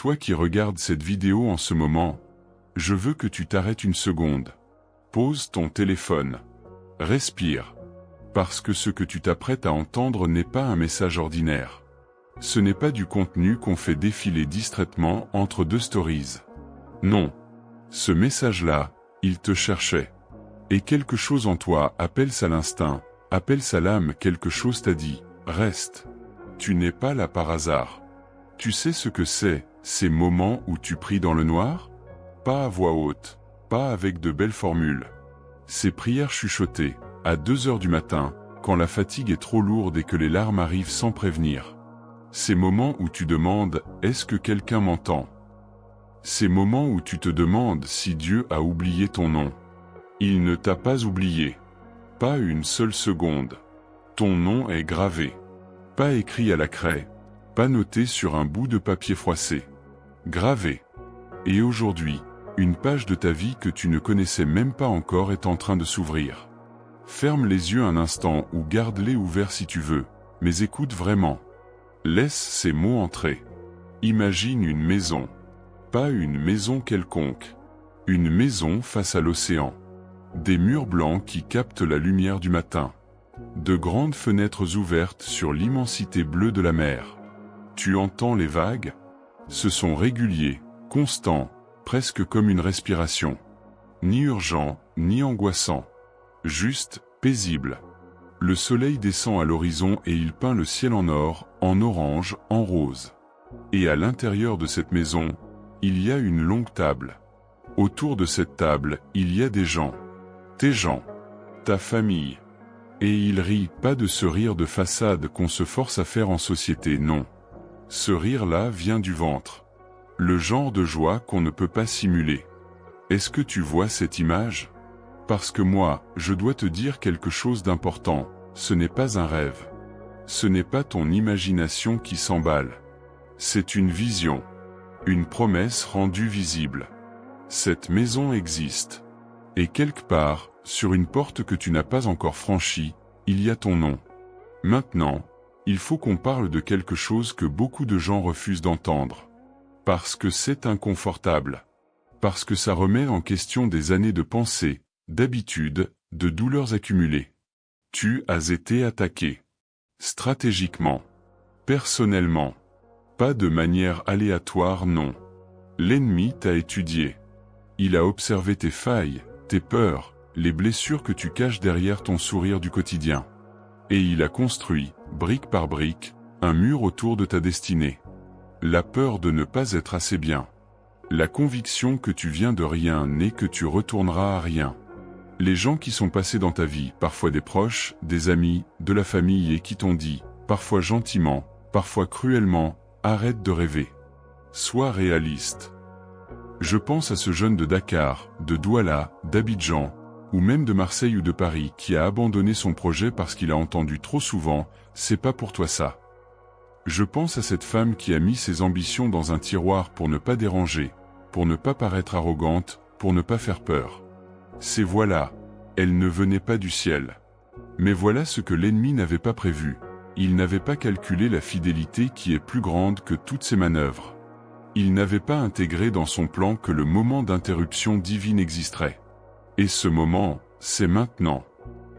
toi qui regardes cette vidéo en ce moment, je veux que tu t'arrêtes une seconde. Pose ton téléphone. Respire. Parce que ce que tu t'apprêtes à entendre n'est pas un message ordinaire. Ce n'est pas du contenu qu'on fait défiler distraitement entre deux stories. Non. Ce message-là, il te cherchait. Et quelque chose en toi appelle ça l'instinct, appelle ça l'âme, quelque chose t'a dit, reste. Tu n'es pas là par hasard. Tu sais ce que c'est, ces moments où tu pries dans le noir? Pas à voix haute, pas avec de belles formules. Ces prières chuchotées, à 2 heures du matin, quand la fatigue est trop lourde et que les larmes arrivent sans prévenir. Ces moments où tu demandes, est-ce que quelqu'un m'entend? Ces moments où tu te demandes si Dieu a oublié ton nom. Il ne t'a pas oublié. Pas une seule seconde. Ton nom est gravé. Pas écrit à la craie. Pas noté sur un bout de papier froissé. Gravé. Et aujourd'hui, une page de ta vie que tu ne connaissais même pas encore est en train de s'ouvrir. Ferme les yeux un instant ou garde-les ouverts si tu veux, mais écoute vraiment. Laisse ces mots entrer. Imagine une maison. Pas une maison quelconque. Une maison face à l'océan. Des murs blancs qui captent la lumière du matin. De grandes fenêtres ouvertes sur l'immensité bleue de la mer. Tu entends les vagues? Ce sont réguliers, constants, presque comme une respiration. Ni urgent, ni angoissant. Juste, paisible. Le soleil descend à l'horizon et il peint le ciel en or, en orange, en rose. Et à l'intérieur de cette maison, il y a une longue table. Autour de cette table, il y a des gens. Tes gens. Ta famille. Et ils rient, pas de ce rire de façade qu'on se force à faire en société, non. Ce rire-là vient du ventre. Le genre de joie qu'on ne peut pas simuler. Est-ce que tu vois cette image? Parce que moi, je dois te dire quelque chose d'important, ce n'est pas un rêve. Ce n'est pas ton imagination qui s'emballe. C'est une vision. Une promesse rendue visible. Cette maison existe. Et quelque part, sur une porte que tu n'as pas encore franchie, il y a ton nom. Maintenant, il faut qu'on parle de quelque chose que beaucoup de gens refusent d'entendre. Parce que c'est inconfortable. Parce que ça remet en question des années de pensée, d'habitudes, de douleurs accumulées. Tu as été attaqué. Stratégiquement. Personnellement. Pas de manière aléatoire, non. L'ennemi t'a étudié. Il a observé tes failles, tes peurs, les blessures que tu caches derrière ton sourire du quotidien. Et il a construit, brique par brique, un mur autour de ta destinée. La peur de ne pas être assez bien. La conviction que tu viens de rien et que tu retourneras à rien. Les gens qui sont passés dans ta vie, parfois des proches, des amis, de la famille et qui t'ont dit, parfois gentiment, parfois cruellement, arrête de rêver. Sois réaliste. Je pense à ce jeune de Dakar, de Douala, d'Abidjan, ou même de Marseille ou de Paris qui a abandonné son projet parce qu'il a entendu trop souvent « c'est pas pour toi ça ». Je pense à cette femme qui a mis ses ambitions dans un tiroir pour ne pas déranger, pour ne pas paraître arrogante, pour ne pas faire peur. C'est voilà, elle ne venait pas du ciel. Mais voilà ce que l'ennemi n'avait pas prévu. Il n'avait pas calculé la fidélité qui est plus grande que toutes ses manœuvres. Il n'avait pas intégré dans son plan que le moment d'interruption divine existerait. Et ce moment, c'est maintenant.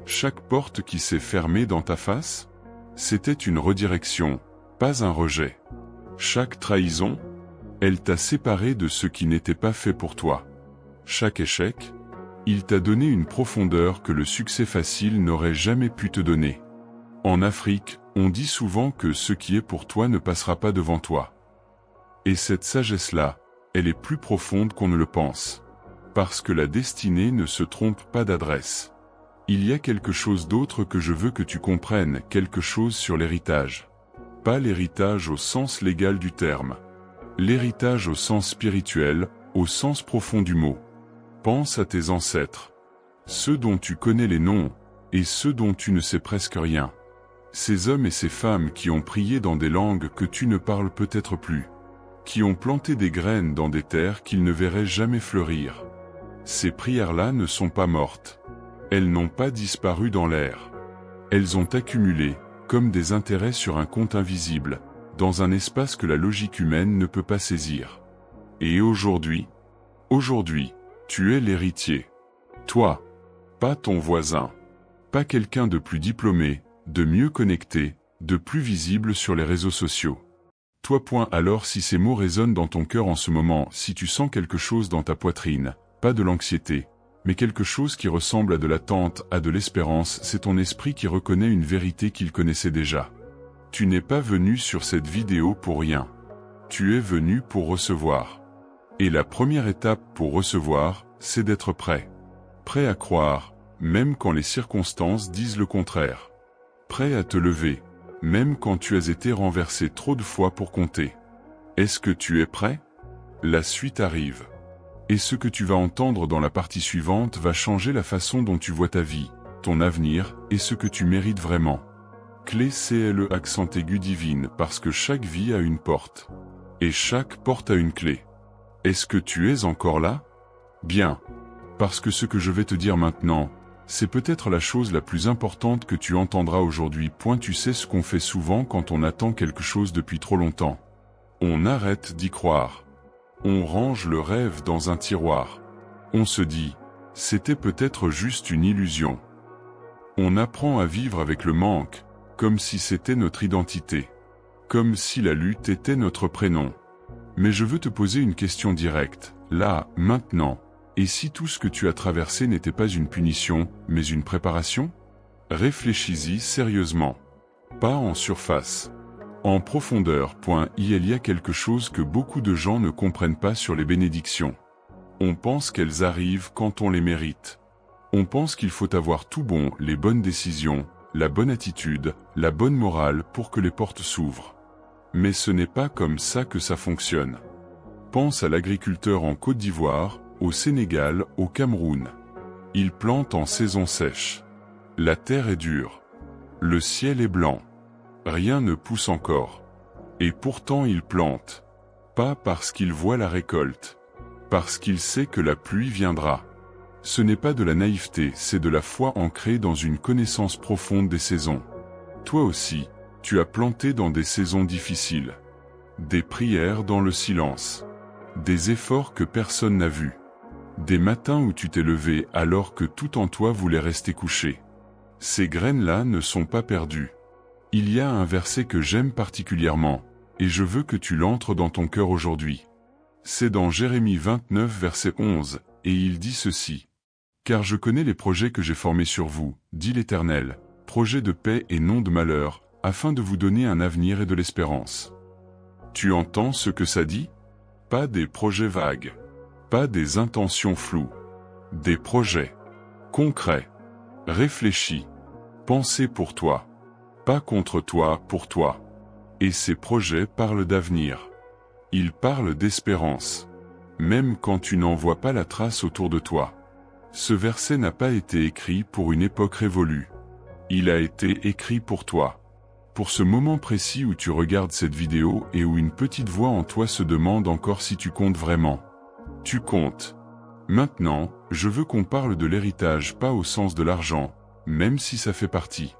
Chaque porte qui s'est fermée dans ta face, c'était une redirection, pas un rejet. Chaque trahison, elle t'a séparé de ce qui n'était pas fait pour toi. Chaque échec, il t'a donné une profondeur que le succès facile n'aurait jamais pu te donner. En Afrique, on dit souvent que ce qui est pour toi ne passera pas devant toi. Et cette sagesse-là, elle est plus profonde qu'on ne le pense. Parce que la destinée ne se trompe pas d'adresse. Il y a quelque chose d'autre que je veux que tu comprennes, quelque chose sur l'héritage. Pas l'héritage au sens légal du terme. L'héritage au sens spirituel, au sens profond du mot. Pense à tes ancêtres. Ceux dont tu connais les noms, et ceux dont tu ne sais presque rien. Ces hommes et ces femmes qui ont prié dans des langues que tu ne parles peut-être plus. Qui ont planté des graines dans des terres qu'ils ne verraient jamais fleurir. Ces prières-là ne sont pas mortes. Elles n'ont pas disparu dans l'air. Elles ont accumulé, comme des intérêts sur un compte invisible, dans un espace que la logique humaine ne peut pas saisir. Et aujourd'hui, tu es l'héritier. Toi, pas ton voisin, pas quelqu'un de plus diplômé, de mieux connecté, de plus visible sur les réseaux sociaux. Toi. Alors si ces mots résonnent dans ton cœur en ce moment, si tu sens quelque chose dans ta poitrine, pas de l'anxiété, mais quelque chose qui ressemble à de l'attente, à de l'espérance, c'est ton esprit qui reconnaît une vérité qu'il connaissait déjà. Tu n'es pas venu sur cette vidéo pour rien. Tu es venu pour recevoir. Et la première étape pour recevoir, c'est d'être prêt. Prêt à croire, même quand les circonstances disent le contraire. Prêt à te lever, même quand tu as été renversé trop de fois pour compter. Est-ce que tu es prêt? La suite arrive. Et ce que tu vas entendre dans la partie suivante va changer la façon dont tu vois ta vie, ton avenir, et ce que tu mérites vraiment. Clé CLE accent aigu divine parce que chaque vie a une porte. Et chaque porte a une clé. Est-ce que tu es encore là? Bien. Parce que ce que je vais te dire maintenant, c'est peut-être la chose la plus importante que tu entendras aujourd'hui. Tu sais ce qu'on fait souvent quand on attend quelque chose depuis trop longtemps. On arrête d'y croire. On range le rêve dans un tiroir. On se dit, c'était peut-être juste une illusion. On apprend à vivre avec le manque, comme si c'était notre identité. Comme si la lutte était notre prénom. Mais je veux te poser une question directe, là, maintenant. Et si tout ce que tu as traversé n'était pas une punition, mais une préparation? Réfléchis-y sérieusement. Pas en surface. En profondeur. Il y a quelque chose que beaucoup de gens ne comprennent pas sur les bénédictions. On pense qu'elles arrivent quand on les mérite. On pense qu'il faut avoir tout bon, les bonnes décisions, la bonne attitude, la bonne morale pour que les portes s'ouvrent. Mais ce n'est pas comme ça que ça fonctionne. Pense à l'agriculteur en Côte d'Ivoire, au Sénégal, au Cameroun. Il plante en saison sèche. La terre est dure. Le ciel est blanc. Rien ne pousse encore. Et pourtant il plante. Pas parce qu'il voit la récolte. Parce qu'il sait que la pluie viendra. Ce n'est pas de la naïveté, c'est de la foi ancrée dans une connaissance profonde des saisons. Toi aussi, tu as planté dans des saisons difficiles. Des prières dans le silence. Des efforts que personne n'a vus. Des matins où tu t'es levé alors que tout en toi voulait rester couché. Ces graines-là ne sont pas perdues. Il y a un verset que j'aime particulièrement, et je veux que tu l'entres dans ton cœur aujourd'hui. C'est dans Jérémie 29 verset 11, et il dit ceci. « Car je connais les projets que j'ai formés sur vous, dit l'Éternel, projets de paix et non de malheur, afin de vous donner un avenir et de l'espérance. » Tu entends ce que ça dit? Pas des projets vagues. Pas des intentions floues. Des projets concrets. Réfléchis. Pensés pour toi. Pas contre toi, pour toi. Et ces projets parlent d'avenir. Ils parlent d'espérance. Même quand tu n'en vois pas la trace autour de toi. Ce verset n'a pas été écrit pour une époque révolue. Il a été écrit pour toi. Pour ce moment précis où tu regardes cette vidéo et où une petite voix en toi se demande encore si tu comptes vraiment. Tu comptes. Maintenant, je veux qu'on parle de l'héritage, pas au sens de l'argent, même si ça fait partie.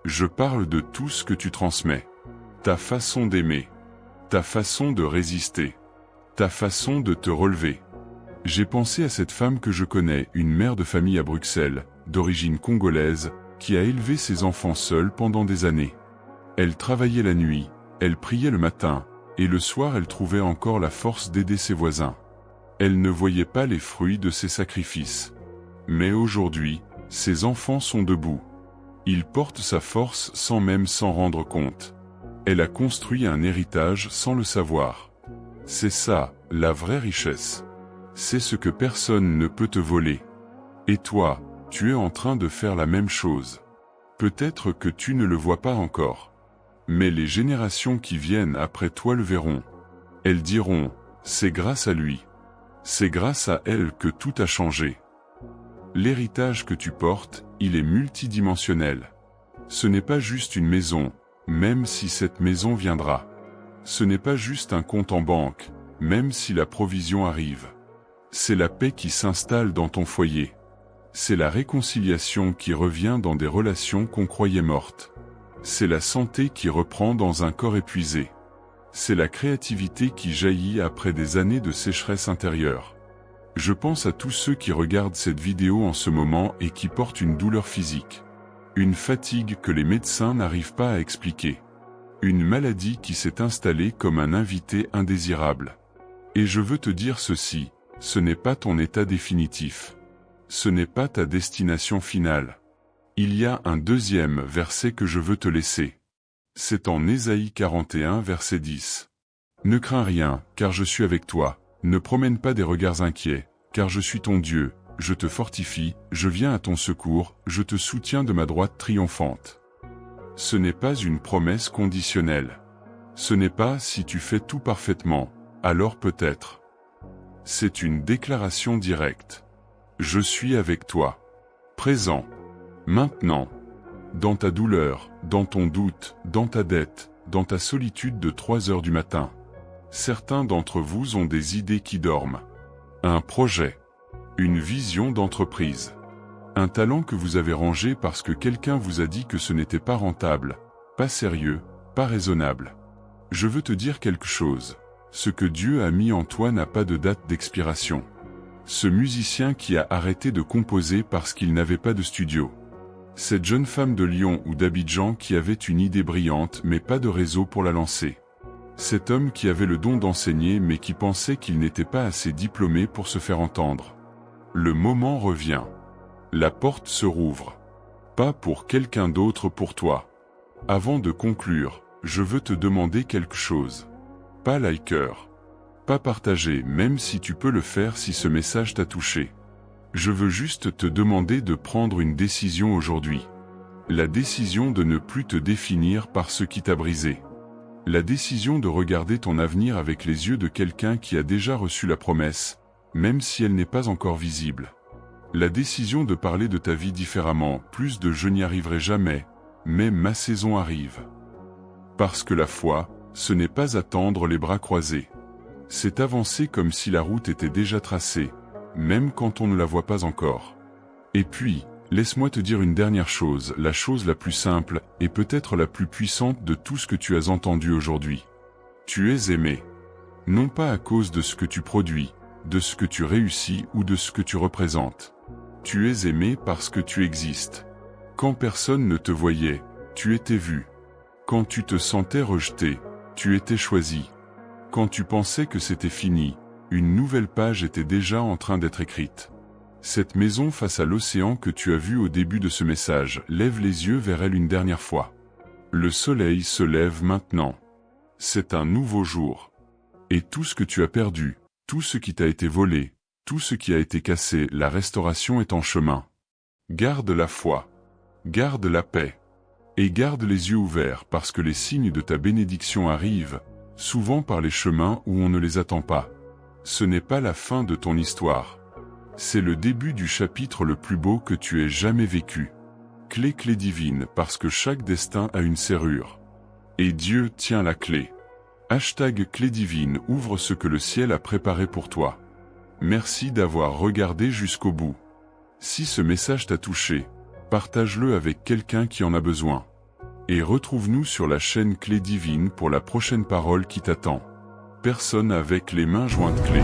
Je parle de tout ce que tu transmets. Ta façon d'aimer. Ta façon de résister. Ta façon de te relever. J'ai pensé à cette femme que je connais, une mère de famille à Bruxelles, d'origine congolaise, qui a élevé ses enfants seule pendant des années. Elle travaillait la nuit, elle priait le matin, et le soir elle trouvait encore la force d'aider ses voisins. Elle ne voyait pas les fruits de ses sacrifices. Mais aujourd'hui, ses enfants sont debout. Ils portent sa force sans même s'en rendre compte. Elle a construit un héritage sans le savoir. C'est ça, la vraie richesse. C'est ce que personne ne peut te voler. Et toi, tu es en train de faire la même chose. Peut-être que tu ne le vois pas encore. Mais les générations qui viennent après toi le verront. Elles diront, c'est grâce à lui. C'est grâce à elle que tout a changé. L'héritage que tu portes, il est multidimensionnel. Ce n'est pas juste une maison, même si cette maison viendra. Ce n'est pas juste un compte en banque, même si la provision arrive. C'est la paix qui s'installe dans ton foyer. C'est la réconciliation qui revient dans des relations qu'on croyait mortes. C'est la santé qui reprend dans un corps épuisé. C'est la créativité qui jaillit après des années de sécheresse intérieure. Je pense à tous ceux qui regardent cette vidéo en ce moment et qui portent une douleur physique. Une fatigue que les médecins n'arrivent pas à expliquer. Une maladie qui s'est installée comme un invité indésirable. Et je veux te dire ceci, ce n'est pas ton état définitif. Ce n'est pas ta destination finale. Il y a un deuxième verset que je veux te laisser. C'est en Ésaïe 41 verset 10. Ne crains rien, car je suis avec toi. Ne promène pas des regards inquiets, car je suis ton Dieu. Je te fortifie, je viens à ton secours, je te soutiens de ma droite triomphante. Ce n'est pas une promesse conditionnelle. Ce n'est pas si tu fais tout parfaitement, alors peut-être. C'est une déclaration directe. Je suis avec toi. Présent. Maintenant. Dans ta douleur, dans ton doute, dans ta dette, dans ta solitude de 3 heures du matin. Certains d'entre vous ont des idées qui dorment. Un projet. Une vision d'entreprise. Un talent que vous avez rangé parce que quelqu'un vous a dit que ce n'était pas rentable, pas sérieux, pas raisonnable. Je veux te dire quelque chose. Ce que Dieu a mis en toi n'a pas de date d'expiration. Ce musicien qui a arrêté de composer parce qu'il n'avait pas de studio. Cette jeune femme de Lyon ou d'Abidjan qui avait une idée brillante mais pas de réseau pour la lancer. Cet homme qui avait le don d'enseigner mais qui pensait qu'il n'était pas assez diplômé pour se faire entendre. Le moment revient. La porte se rouvre. Pas pour quelqu'un d'autre, pour toi. Avant de conclure, je veux te demander quelque chose. Pas liker. Pas partager, même si tu peux le faire si ce message t'a touché. Je veux juste te demander de prendre une décision aujourd'hui. La décision de ne plus te définir par ce qui t'a brisé. La décision de regarder ton avenir avec les yeux de quelqu'un qui a déjà reçu la promesse, même si elle n'est pas encore visible. La décision de parler de ta vie différemment, plus de je n'y arriverai jamais, mais ma saison arrive. Parce que la foi, ce n'est pas attendre les bras croisés. C'est avancer comme si la route était déjà tracée, même quand on ne la voit pas encore. Et puis, laisse-moi te dire une dernière chose, la chose la plus simple, et peut-être la plus puissante de tout ce que tu as entendu aujourd'hui. Tu es aimé. Non pas à cause de ce que tu produis, de ce que tu réussis ou de ce que tu représentes. Tu es aimé parce que tu existes. Quand personne ne te voyait, tu étais vu. Quand tu te sentais rejeté, tu étais choisi. Quand tu pensais que c'était fini, une nouvelle page était déjà en train d'être écrite. Cette maison face à l'océan que tu as vue au début de ce message, lève les yeux vers elle une dernière fois. Le soleil se lève maintenant. C'est un nouveau jour. Et tout ce que tu as perdu, tout ce qui t'a été volé, tout ce qui a été cassé, la restauration est en chemin. Garde la foi. Garde la paix. Et garde les yeux ouverts parce que les signes de ta bénédiction arrivent, souvent par les chemins où on ne les attend pas. Ce n'est pas la fin de ton histoire. C'est le début du chapitre le plus beau que tu aies jamais vécu. Clé divine parce que chaque destin a une serrure. Et Dieu tient la clé. #clé divine ouvre ce que le ciel a préparé pour toi. Merci d'avoir regardé jusqu'au bout. Si ce message t'a touché, partage-le avec quelqu'un qui en a besoin. Et retrouve-nous sur la chaîne Clé divine pour la prochaine parole qui t'attend. Personne avec les mains jointes clés.